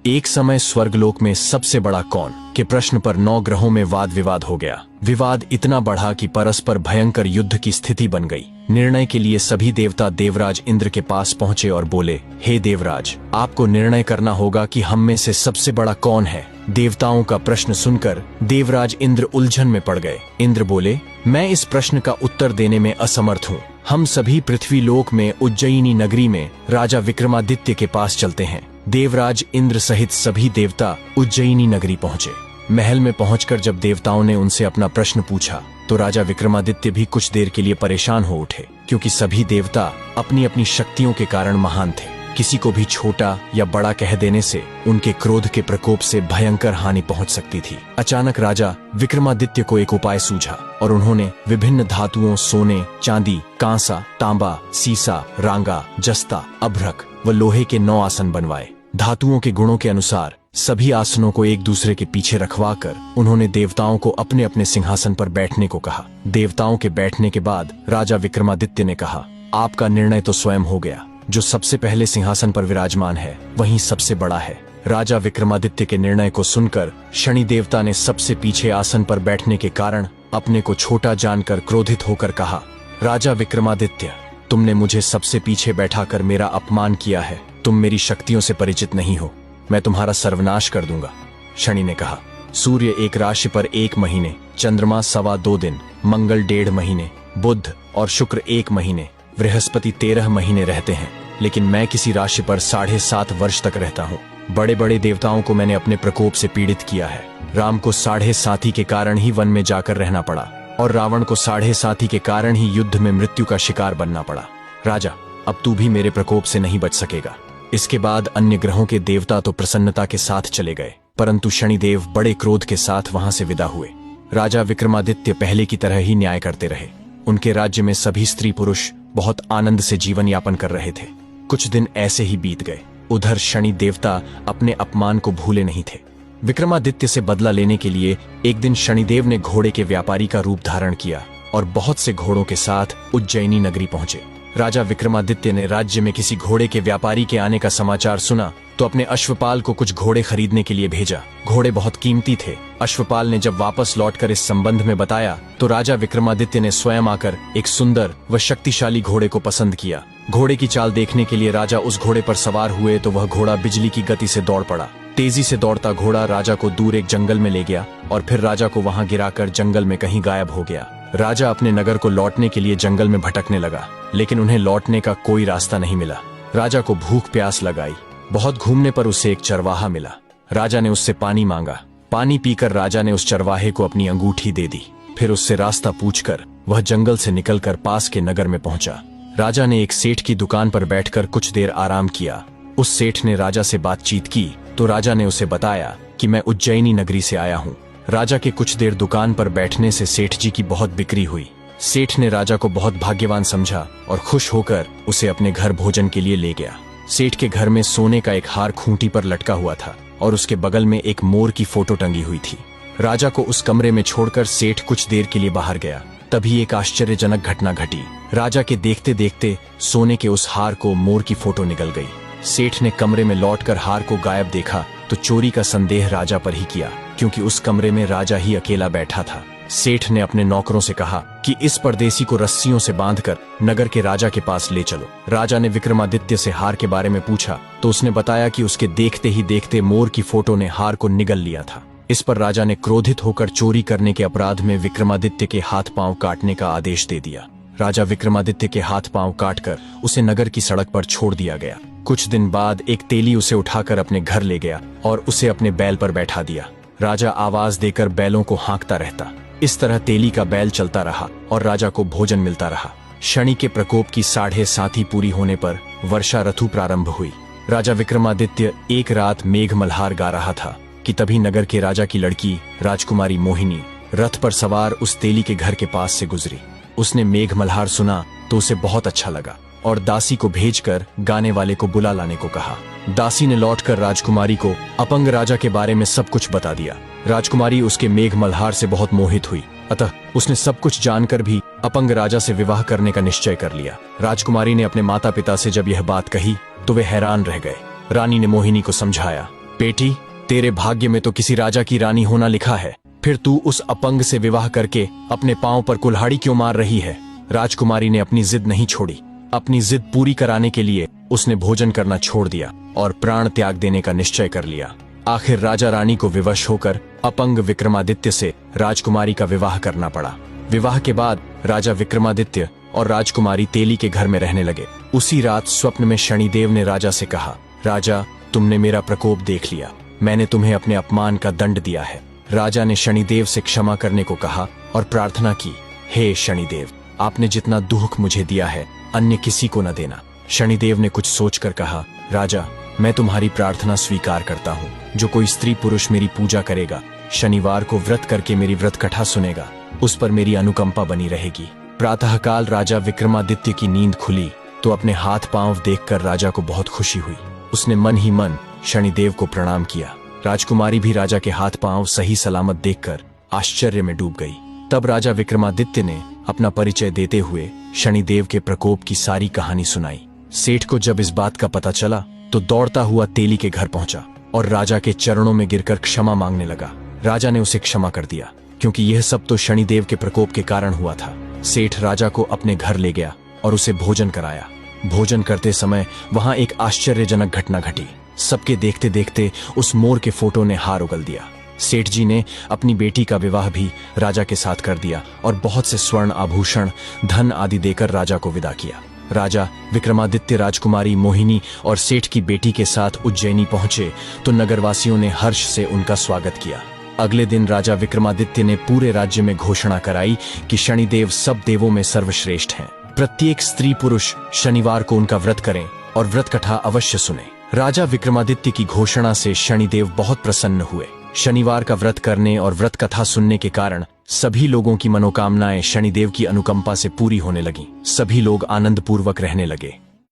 एक समय स्वर्गलोक में सबसे बड़ा कौन के प्रश्न पर 9 ग्रहों में वाद विवाद हो गया। विवाद इतना बढ़ा कि परस्पर भयंकर युद्ध की स्थिति बन गई। निर्णय के लिए सभी देवता देवराज इंद्र के पास पहुंचे और बोले, हे देवराज, आपको निर्णय करना होगा कि हम में से सबसे बड़ा कौन है। देवताओं का प्रश्न सुनकर देवराज इंद्र उलझन में पड़ गए। इंद्र बोले, मैं इस प्रश्न का उत्तर देने में असमर्थ हूँ। हम सभी पृथ्वी लोक में उज्जयिनी नगरी में राजा विक्रमादित्य के पास चलते हैं। देवराज इंद्र सहित सभी देवता उज्जयिनी नगरी पहुंचे। महल में पहुंचकर जब देवताओं ने उनसे अपना प्रश्न पूछा तो राजा विक्रमादित्य भी कुछ देर के लिए परेशान हो उठे, क्योंकि सभी देवता अपनी अपनी शक्तियों के कारण महान थे। किसी को भी छोटा या बड़ा कह देने से उनके क्रोध के प्रकोप से भयंकर हानि पहुंच सकती थी। अचानक राजा विक्रमादित्य को एक उपाय सूझा और उन्होंने विभिन्न धातुओं सोने, चांदी, कांसा, तांबा, सीसा, रांगा, जस्ता, अभ्रक व लोहे के 9 आसन बनवाए। धातुओं के गुणों के अनुसार सभी आसनों को एक दूसरे के पीछे रखवाकर उन्होंने देवताओं को अपने अपने सिंहासन पर बैठने को कहा। देवताओं के बैठने के बाद राजा विक्रमादित्य ने कहा, आपका निर्णय तो स्वयं हो गया। जो सबसे पहले सिंहासन पर विराजमान है वही सबसे बड़ा है। राजा विक्रमादित्य के निर्णय को सुनकर शनि देवता ने सबसे पीछे आसन पर बैठने के कारण अपने को छोटा जानकर क्रोधित होकर कहा, राजा विक्रमादित्य, तुमने मुझे सबसे पीछे बैठाकर मेरा अपमान किया है। तुम मेरी शक्तियों से परिचित नहीं हो, मैं तुम्हारा सर्वनाश कर दूंगा। शनि ने कहा, सूर्य एक राशि पर 1 महीने, चंद्रमा 2.25 दिन, मंगल 1.5 महीने, बुध और शुक्र 1 महीने, बृहस्पति 13 महीने रहते हैं, लेकिन मैं किसी राशि पर 7.5 वर्ष तक रहता हूँ। बड़े बड़े देवताओं को मैंने अपने प्रकोप से पीड़ित किया है। राम को 7.5 के कारण ही वन में जाकर रहना पड़ा और रावण को 7.5 के कारण ही युद्ध में मृत्यु का शिकार बनना पड़ा। राजा, अब तू भी मेरे प्रकोप से नहीं बच सकेगा। इसके बाद अन्य ग्रहों के देवता तो प्रसन्नता के साथ चले गए, परंतु शनिदेव बड़े क्रोध के साथ वहां से विदा हुए। राजा विक्रमादित्य पहले की तरह ही न्याय करते रहे। उनके राज्य में सभी स्त्री पुरुष बहुत आनंद से जीवन यापन कर रहे थे। कुछ दिन ऐसे ही बीत गए। उधर शनि देवता अपने अपमान को भूले नहीं थे। विक्रमादित्य से बदला लेने के लिए एक दिन शनिदेव ने घोड़े के व्यापारी का रूप धारण किया और बहुत से घोड़ों के साथ उज्जयिनी नगरी पहुंचे। राजा विक्रमादित्य ने राज्य में किसी घोड़े के व्यापारी के आने का समाचार सुना तो अपने अश्वपाल को कुछ घोड़े खरीदने के लिए भेजा। घोड़े बहुत कीमती थे। अश्वपाल ने जब वापस लौटकर इस संबंध में बताया तो राजा विक्रमादित्य ने स्वयं आकर एक सुंदर व शक्तिशाली घोड़े को पसंद किया। घोड़े की चाल देखने के लिए राजा उस घोड़े पर सवार हुए तो वह घोड़ा बिजली की गति से दौड़ पड़ा। तेजी से दौड़ता घोड़ा राजा को दूर एक जंगल में ले गया और फिर राजा को वहां गिराकर जंगल में कहीं गायब हो गया। राजा अपने नगर को लौटने के लिए जंगल में भटकने लगा, लेकिन उन्हें लौटने का कोई रास्ता नहीं मिला। राजा को भूख प्यास लगाई। बहुत घूमने पर उसे एक चरवाहा मिला। राजा ने उससे पानी मांगा। पानी पीकर राजा ने उस चरवाहे को अपनी अंगूठी दे दी। फिर उससे रास्ता पूछकर वह जंगल से निकलकर पास के नगर में पहुंचा। राजा ने एक सेठ की दुकान पर बैठकर कुछ देर आराम किया। उस सेठ ने राजा से बातचीत की तो राजा ने उसे बताया कि मैं उज्जयिनी नगरी से आया हूँ। राजा के कुछ देर दुकान पर बैठने से सेठ जी की बहुत बिक्री हुई। सेठ ने राजा को बहुत भाग्यवान समझा और खुश होकर उसे अपने घर भोजन के लिए ले गया। सेठ के घर में सोने का एक हार खूंटी पर लटका हुआ था और उसके बगल में एक मोर की फोटो टंगी हुई थी। राजा को उस कमरे में छोड़कर सेठ कुछ देर के लिए बाहर गया। तभी एक आश्चर्यजनक घटना घटी। राजा के देखते देखते सोने के उस हार को मोर की फोटो निकल गई। सेठ ने कमरे में लौटकर हार को गायब देखा तो चोरी का संदेह राजा पर ही किया, क्योंकि उस कमरे में राजा ही अकेला बैठा था। सेठ ने अपने नौकरों से कहा कि इस परदेसी को रस्सियों से बांधकर नगर के राजा के पास ले चलो। राजा ने विक्रमादित्य से हार के बारे में पूछा तो उसने बताया कि उसके देखते ही देखते मोर की फोटो ने हार को निगल लिया था। इस पर राजा ने क्रोधित होकर चोरी करने के अपराध में विक्रमादित्य के हाथ पांव काटने का आदेश दे दिया। राजा विक्रमादित्य के हाथ पांव काटकर उसे नगर की सड़क पर छोड़ दिया गया। कुछ दिन बाद एक तेली उसे उठाकर अपने घर ले गया और उसे अपने बैल पर बैठा दिया। राजा आवाज देकर बैलों को हाँकता रहता। इस तरह तेली का बैल चलता रहा और राजा को भोजन मिलता रहा। शनि के प्रकोप की 7.5 पूरी होने पर वर्षा ऋतु प्रारंभ हुई। राजा विक्रमादित्य एक रात मेघ मल्हार गा रहा था कि तभी नगर के राजा की लड़की राजकुमारी मोहिनी रथ पर सवार उस तेली के घर के पास से गुजरी। उसने मेघ मल्हार सुना तो उसे बहुत अच्छा लगा और दासी को भेजकर गाने वाले को बुला लाने को कहा। दासी ने लौटकर राजकुमारी को अपंग राजा के बारे में सब कुछ बता दिया। राजकुमारी उसके मेघ मल्हार से बहुत मोहित हुई, अतः उसने सब कुछ जानकर भी अपंग राजा से विवाह करने का निश्चय कर लिया। राजकुमारी ने अपने माता पिता से जब यह बात कही तो वे हैरान रह गए। रानी ने मोहिनी को समझाया बेटी, तेरे भाग्य में तो किसी राजा की रानी होना लिखा है, फिर तू उस अपंग से विवाह करके अपने पांव पर कुल्हाड़ी क्यों मार रही है? राजकुमारी ने अपनी जिद नहीं छोड़ी। अपनी जिद पूरी कराने के लिए उसने भोजन करना छोड़ दिया और प्राण त्याग देने का निश्चय कर लिया। आखिर राजा रानी को विवश होकर अपंग विक्रमादित्य से राजकुमारी का विवाह करना पड़ा। विवाह के बाद राजा विक्रमादित्य और राजकुमारी तेली के घर में रहने लगे। उसी रात स्वप्न में शनिदेव ने राजा से कहा, राजा, तुमने मेरा प्रकोप देख लिया, मैंने तुम्हें अपने अपमान का दंड दिया है। राजा ने शनिदेव से क्षमा करने को कहा और प्रार्थना की, हे शनिदेव, आपने जितना दुख मुझे दिया है अन्य किसी को न देना। शनिदेव ने कुछ सोचकर कहा, राजा, मैं तुम्हारी प्रार्थना स्वीकार करता हूँ। जो कोई स्त्री पुरुष मेरी पूजा करेगा, शनिवार को व्रत करके मेरी व्रत कथा सुनेगा, उस पर मेरी अनुकंपा बनी रहेगी। प्रातःकाल राजा विक्रमादित्य की नींद खुली तो अपने हाथ पांव देखकर राजा को बहुत खुशी हुई। उसने मन ही मन शनिदेव को प्रणाम किया। राजकुमारी भी राजा के हाथ पांव सही सलामत देखकर आश्चर्य में डूब गई। तब राजा विक्रमादित्य ने अपना परिचय देते हुए शनिदेव के प्रकोप की सारी कहानी सुनाई। सेठ को जब इस बात का पता चला तो दौड़ता हुआ तेली के घर पहुंचा और राजा के चरणों में गिरकर क्षमा मांगने लगा। राजा ने उसे क्षमा कर दिया, क्योंकि यह सब तो शनिदेव के प्रकोप के कारण हुआ था। सेठ राजा को अपने घर ले गया और उसे भोजन कराया। भोजन करते समय वहां एक आश्चर्यजनक घटना घटी। सबके देखते देखते उस मोर के फोटो ने हार उगल दिया। सेठ जी ने अपनी बेटी का विवाह भी राजा के साथ कर दिया और बहुत से स्वर्ण आभूषण, धन आदि देकर राजा को विदा किया। राजा विक्रमादित्य राजकुमारी मोहिनी और सेठ की बेटी के साथ उज्जैनी पहुंचे तो नगरवासियों ने हर्ष से उनका स्वागत किया। अगले दिन राजा विक्रमादित्य ने पूरे राज्य में घोषणा कराई कि शनिदेव सब देवों में सर्वश्रेष्ठ हैं। प्रत्येक स्त्री पुरुष शनिवार को उनका व्रत करें और व्रत कथा अवश्य सुने। राजा विक्रमादित्य की घोषणा से शनिदेव बहुत प्रसन्न हुए। शनिवार का व्रत करने और व्रत कथा सुनने के कारण सभी लोगों की मनोकामनाएं शनिदेव की अनुकंपा से पूरी होने लगीं। सभी लोग आनंदपूर्वक रहने लगे।